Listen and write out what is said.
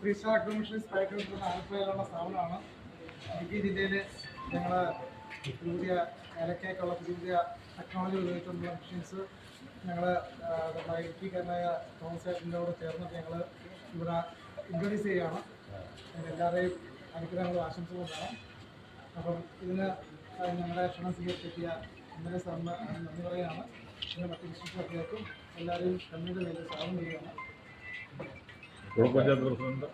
Free star accommodation ആലപ്പുഴയിലുള്ള സ്ഥാപനമാണ്. ഇടുക്കി ജില്ലയിൽ ഞങ്ങൾ പുതിയ ഏലക്കായ്ക്കുള്ള പുതിയ ടെക്നോളജി ഉപയോഗിച്ചുകൊണ്ടുള്ള മെഷീൻസ് ഞങ്ങൾ നമ്മുടെ ഇടുക്കിക്കാരനായ തോമസ് ചേട്ടൻ്റെ കൂടെ ചേർന്നിട്ട് ഞങ്ങൾ ഇവിടെ ഇൻട്രൊഡ്യൂസ് ചെയ്യുകയാണ്. എല്ലാവരെയും അനുഗ്രഹങ്ങളും ആശംസകളുമാണ്. അപ്പം ഇതിന് ഞങ്ങളുടെ ക്ഷണം സ്വീകരിച്ചെത്തിയ ഇന്നലെ സാറിന് നന്ദി പറയുകയാണ്. പിന്നെ മറ്റ് വിശിഷ്ടർക്കും എല്ലാവരെയും കമ്മിയുടെ പേരിൽ സ്വാഗതം ചെയ്യുകയാണ്. പഞ്ചായത്ത് പ്രസിഡന്റ്